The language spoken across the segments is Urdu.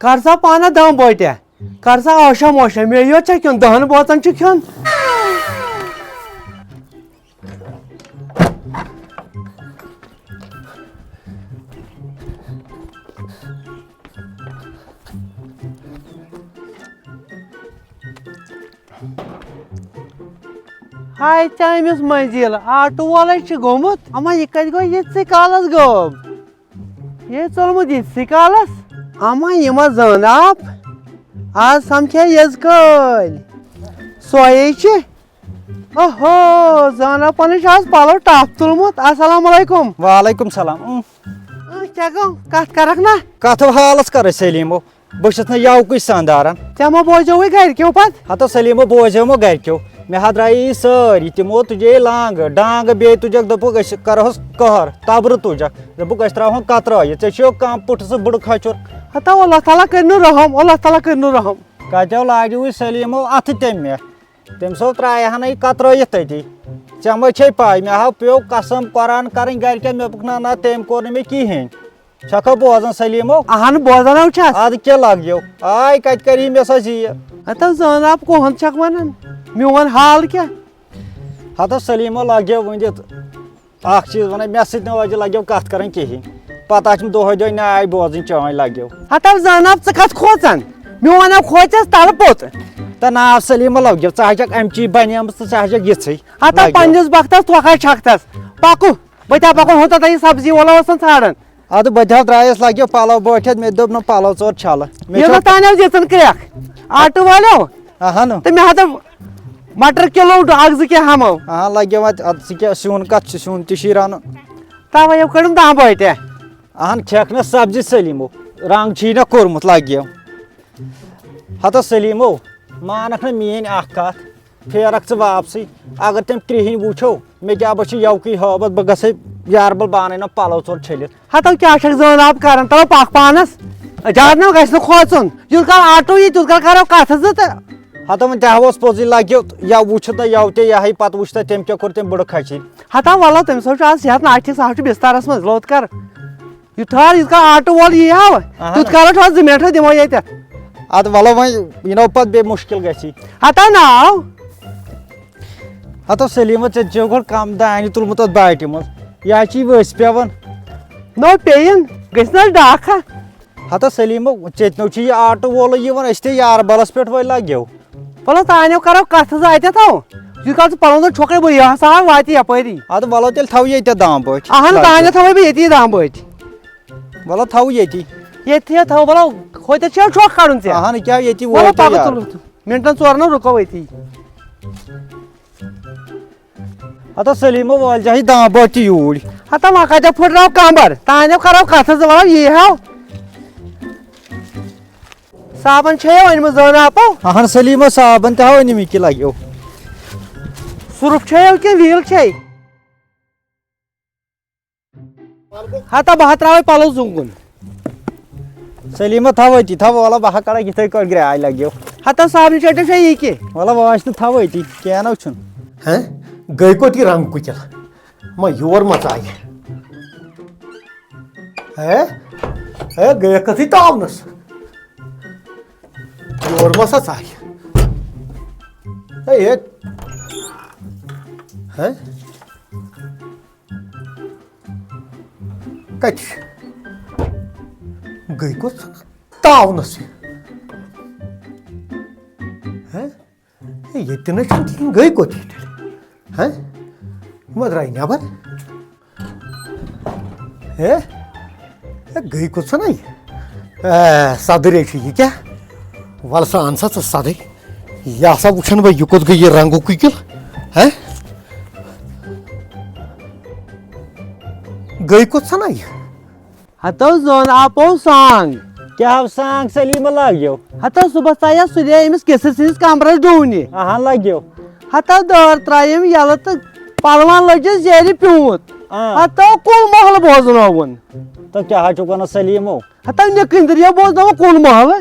کر سا پانا دم بوٹیا کر سا آشا موشا مے یوت چھا کھیون 10 بوتن چھ کھیون ہائے چامس منزل آٹو والے گومت اما یہ کت گو یہ کالس غب یہ ژولمت یہ کالس اما یہ زن آپ آج سمکھے یز کل سوے اوہو زن آپ پنش آج پلو ٹپ تلمت السلام علیکم وعلیکم السلام کیا گو کت کرک نا کتھ حالس کر سلیمو بہس نا یوکے ساندارن ژے ما بوزو گرکیو پت ہتو سلیمو بوزیمو گرکیو مے درائے ساری تمو تجے لانگ ڈانگ بی تجک دپک کرہوس قہر تبر تجک دپک تراہون کترائے ژے کم پٹھ سہ بڑ کھچر ہتو اللہ تعالیٰ کرنو رحم اللہ تعالیٰ کرنو رحم کتو لاجو سلیمو اتھ تم تم سو ترائے ہن یہ کترائت تتی ژے ما چھ پاے مے ہا پیو قسم قرآن کریں گرکین مے بک نا تم کور مے کہین چھکھا بوزان سلیمو اہن بوزان چھس اد کیا لگیو آے کت کری مے سا زی ہتو زن آپ کوہن چھک ونان میون حال کیا ہتو سلیمو لگیو ونت اخ چیز ون مے سۭتۍ نہٕ وجہ لگیو کتھ کرٕنۍ کہین پتہ چھم دۄہے دۄہے ناے بوزٕنۍ چٲنۍ لگیو ہتو زن آپ ژٕ کتھ کھوژان میون آپ کھوژس تل پوت تہ نا سلیمو لگیو ژٕ ہچکھ امچی بنیمٕژ تہٕ ژٕ ہچکھ یژھٕے ہتو پننس وقتس تھوکھا چھکتس پکو بہٕ پکو ہوتا تہ سبزی والا اوسن ژھانڈان اد بہٕ درایس لگیو پلو بٲٹھِتھ مےٚ دوٚپ نہٕ پلو ژور چھلہٕ یہ تانیو دِژن کریکھ آٹو والیو اہن تہٕ مےٚ ہتو مٹر کلو اکھ زٕ کینٛہہ ہمو اہن لگیو اتھ اد ژٕ کیٛاہ سیُن کتھ چھُ سیُن تہِ چھی رنُن توے کڑم 10 بٲٹیا اہن کھیٚکھ نہٕ سبزی سلیمو رنگ چھی نہ کوٚرمُت لگیو ہتو سلیمو مانکھ نہٕ میٲنۍ اکھ کتھ پھیرکھ ژٕ واپسٕے اگر تٔمۍ کرٛہِنۍ وٕچھو مےٚ کیٛاہ بہٕ چھُ یوکُے ہٲبتھ بہٕ گژھے یاربل بانٕے نہ پلو ژور چھٔلِتھ ہتو کیٛاہ چھکھ زن آپ کران تلو پکھ پانس زیادٕ نہ گژھِ نہٕ کھوژُن یوٗت کال آٹو یی تیوٗت کال کرو کتھ زٕ تہٕ ہتو وۄنۍ تہِ ہاوس پوٚزُے لگیو یو وٕچھ تہٕ یو تہِ یہے پتہٕ وٕچھ تہٕ تٔمۍ کیٛاہ کوٚر تٔمۍ بٕڑٕ کھچِنۍ ہتو ولو تٔمِس حظ چھُ آز صحت نہٕ ٹھیٖک سُہ حظ چھُ بسترس منٛز لوٚت کر یہِ ٹھہر ییٖتِس کال آٹو وول یی ہاو تیوٗت کال حظ 2 منٹ دِمو ییٚتٮ۪تھ اد ولو وۄنۍ یہِ نو پتہٕ بیٚیہِ مُشکل گژھی ہتو ناو ہتو سلیمو ژےٚ چھُ گۄڈٕ کم دانہِ تُلمُت اتھ باٹہِ منٛز یہِ حظ چھی ؤسۍ پٮ۪وان نو پیٚیِن گٔژھۍ نہ حظ ڈاکھا ہتو سلیمو ژےٚ چھُ یہِ آٹو وولٕے یِوان أسۍ تہِ یاربلس پٮ۪ٹھ وۄنۍ لگیو ولو تانیو کرو کتھ زٕ اتٮ۪تھ یوٗت کال ژٕ پلون چھۄکرے بہٕ یہِ ہسا واتہِ یپٲری اد ولو تیٚلہِ تھاو ییٚتٮ۪تھ دام بٲٹھۍ اہن تانیو تھاوے بہٕ ییٚتی 10 بٲٹۍ ولو تھاو ییٚتی ییٚتھی تھاو ولو ہوتٮ۪تھ چھا چھۄکھ کڑُن ژےٚ اہن کیٛاہ ییٚتی ولو وٲتۍ پکو یار تُل منٹن 4 رُکو أتی ہتو سلیمو وٲلۍ زِ دام بٲٹھۍ تہِ یوٗرۍ ہتو وۄنۍ کتٮ۪تھ پھٕٹراو کمبر تانیو کرو کتھ زٕ ولو یی ہاو صابن چھیو أنمٕژ زن آپو اہن سلیمو صابن تہِ ہاو أنمٕتۍ لگیو سرُف چھیو کِنہٕ ویٖل چھے ہتو بہٕ تراوے پلو زُنگُن سلیمو تھاو أتی تھاو ولو بہٕ کڑکھ یِتھے کٲٹھۍ گرٛاے لگیو ہتو صابنہِ چٹِو چھے یہِ کینٛہہ ولو واش نہٕ تھاو أتی کینٛہہ نہٕ چھُنہٕ گٔے کوٚت یہِ رنٛگ کُکِل ما یور ما ژایہِ ہے گٔیکھ کتھٕے تاونس یور ما سا ژایہِ کتہِ چھِ گٔے کوٚت تاونس ییٚتہِ نہٕ چھُنہٕ کِہیٖنۍ گٔے کوٚت یہِ تیٚلہِ ما درٛاے نٮ۪بر گٔے کوٚت سا نہ یہِ سدرے چھُ یہِ کیٛاہ وَلہٕ سا اَن سا ژٕ سدٕر یہِ ہسا وٕچھن بہٕ یہِ کوٚت گٔے یہِ رنٛگُک کُکِل گٔے کوٚت سا نہ یہِ ہتو زن آپو سانگ کیٛاہ آو سانگ سلیمو لگیو ہتو صبحس آیا سُلے أمِس کِسر سٕنٛدِس کمرس ڈوٗنہِ اہن لگیو ہتو دٲر ترٛایِم یلہٕ تہٕ پلون لٔجِس زیرِ پیوٗنٛت ہتو کُل محلہٕ بوزنووُن تہٕ کیٛاہ حظ چھُکھ ونان سلیمو ہتو نِکٕنٛدریا بوزنووُن کُل محلہٕ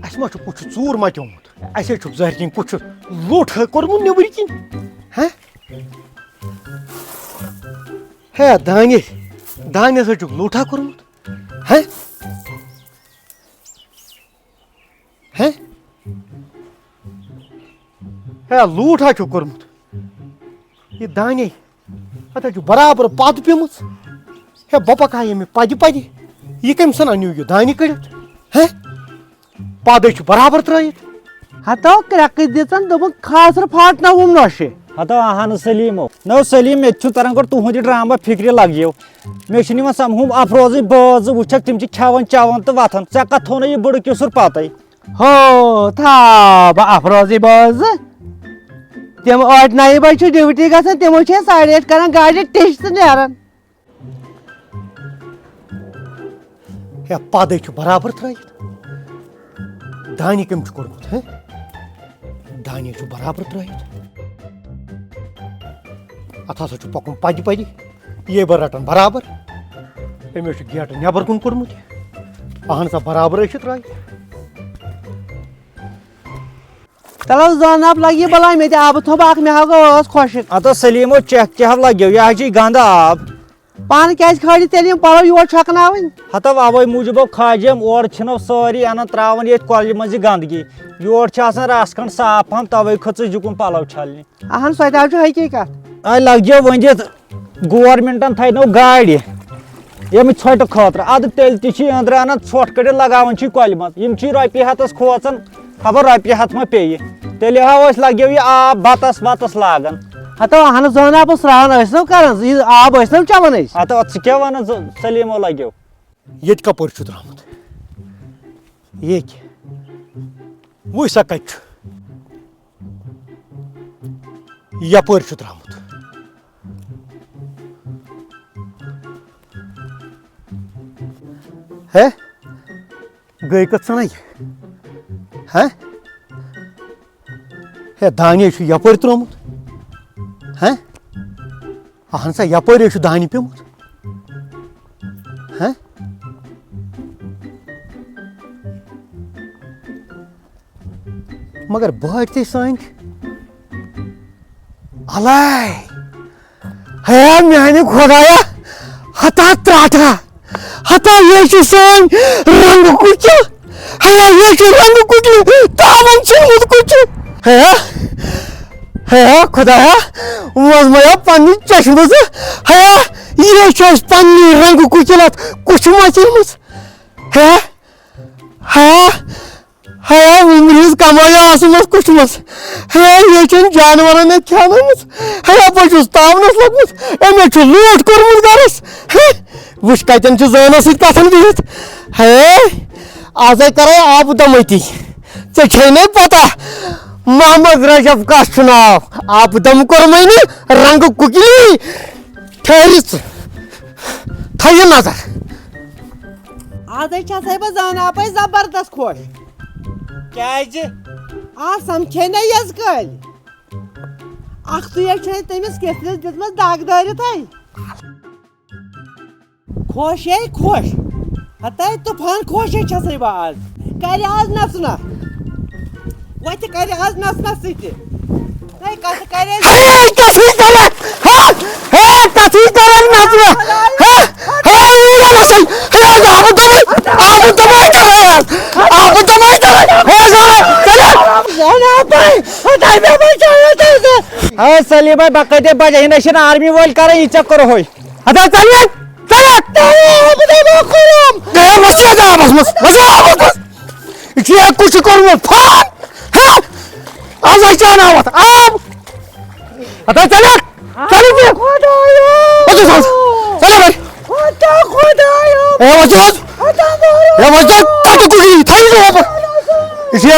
اَسہِ ما چھُ کُٹھِ ژوٗر مَتیومُت اَسے چھُکھ ظٲہِر کِنۍ کُٹھِ لوٚٹ کوٚرمُت نیٚبٕرۍ کِنۍ ہے دانے سے لوٹا کورمت ہے لوٹا کورمت یہ دانے اتھ برابر پد پیمت ہے بہ پکائے میں پدِ یہ کم سن انیو یہ دانہ کڑت ہے پد برابر ترٲیِتھ ہتو کرٛٮ۪کہٕ دِژن دوٚپُن خاصر پھاٹناوُم نۄشہِ ہتو اہن سلیمو نو سلیم مے تران گۄڈٕ تُہُنٛد ڈرامہ فکرِ لگیو مے چھُنہٕ یِوان سمجھ افروزٕے بٲژ وٕچھکھ تِم چھِ کھٮ۪وان چٮ۪وان تہٕ وتھان ژےٚ کتھ تھوٚو نہٕ یہِ بٕڑٕ کِسُر پتے ہو تھاو بہٕ افروزٕے بٲژٕ تِم 8-9 بجہِ چھُ ڈیوٹی گژھان تِمو چھِ 8:30 کران گاڑِ ٹِش تہٕ نیران ہے پد برابر ترٲیِتھ دانہ کم کورمت ہے دانہ برابر ترٲیِتھ اتھ ہسا پکن پدِ یہ بہ رٹان برابر أمِس گیٹ نٮ۪بر کُن کوٚرمُت اہن سا برابر ترٲیِتھ چلو زن آب لگی بلاے مےٚ تہِ آبہٕ تھوٚپ اکھ مےٚ حظ گوٚو ٲس خۄشِک ہتو سلیمو چیک کیٛاہ لگیو یہ حظ چھُ گنٛدٕ آب پانہٕ کیٛازِ کھٲلِو تیٚلہِ یِم پلو یور چھکناوٕنۍ ہتو اوے موٗجوٗب کھاجم اور چھِنو سٲری انان تراوان ییٚتہِ کۄلہِ منٛز یہِ گنٛدگی یور چھِ آسان رس کھنٛڈ صاف پہم توے کھٔژٕس یُکُن پلو چھلنہِ اہن سۄ تہِ حظ چھُ حقیٖقت آ لگجو ؤنِتھ گورمنٹن تھاینو گاڑِ ییٚمہِ ژھۄٹہِ خٲطرٕ ادٕ تیٚلہِ تہِ چھِ أنٛدرٕ انان ژھۄٹھ کٔڑِتھ لگاوان چھِ کۄلہِ منٛز یِم چھِ رۄپیہِ ہتس کھوژان خبر رۄپیہِ ہتھ ما پیٚیہِ تیٚلہِ ہا أسۍ لگیو یہِ آب بتس وتس لاگان ہتو اہن زن آب سرٛان ٲسۍ نو کران یہِ آب ٲسۍ نو چٮ۪وان أسۍ ہتو ژٕ کیٛاہ ونان سلیمو لگیو ییٚتہِ کپٲرۍ چھُ درٛامُت ییٚتہِ وٕچھ سا کتہِ چھُ یپٲرۍ چھُ درٛامُت ہے گٔے کتھ ژھٕنٕے ہے ہے دانہِ چھُ یپٲرۍ ترٛوومُت ہے اہن سا یپٲرۍ چھُ دانہِ پیوٚمُت ہے مگر باٹۍ تہِ سٲنۍ الاے ہے میانہِ خۄدایا ہتا تراٹا ہتا یہ چھُ سٲنۍ رنٛگہٕ کُچہِ ہیا یہ چھُ رنٛگہٕ کُچہِ تاون ژھٕنمُت کُچہِ ہے خۄدایا منٛزٕ میا پننہِ چشمہٕ ہیا یہ چھُ اسہِ پننہِ رنٛگہٕ کُچہِ اتھ کُچھ مژیمٕژ ہے ہیا ہیا وُمرِ ہٕنٛز کمٲے آسان اتھ کُچھمٕژ ہے یہ چھنہٕ جانورن اتہِ کھٮ۪نٲمٕژ ہیا بہٕ چھُس تاونس لوٚگمُت أمۍ چھُ لوٗٹھ کوٚرمُت گرس وٕچھ کتٮ۪ن چھُ زٲنس سۭتۍ کتھن بِہِتھ ہے آزے کرے آبہٕ دم ژےٚ چھے نَے پتہ محمد رجب کس چھُ ناو آبہٕ دم کوٚرمَے نہٕ رنٛگہٕ کُکلی ٹھہرِ ژٕ تھٲیِو نظر آزے چھسے بہٕ زن آبے زبردست خۄش کیٛازِ آ سمکھے نہ یس کٲلۍ اکھ تُے چھے تٔمِس کِتھِس دِژمٕژ دگ دٲرِتھٕے خۄش ہے خۄش ہتے طوفان خۄشے چھسے بہٕ آز کرِ آز نژنا وۄتھِ کرِ آز نژنس سۭتہِ ہے کتھ کرے سلیمے بہ کتے بجے ہن چھِ آرمی وٲلۍ کران یہِ ژےٚ کوٚرہوے ہتا ژلہِ یہ چھُ کُچھ کوٚرمُت آز ہے چاناوتھ آب ہتا ژلکھ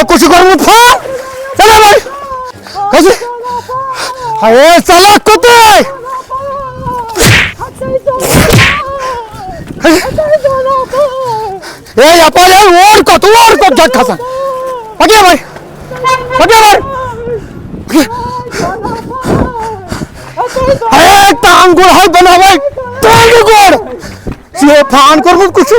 کُچھ کوٚرمُت ہے ژلکھ کوٚتٕے ہے یپٲرۍ اور کوٚت جگ کھسان پکے ہے ٹانٛگ گوٚڑ ہے بناوے ٹانٛگہٕ گوڑ ژےٚ فان کوٚرمُت کُچھ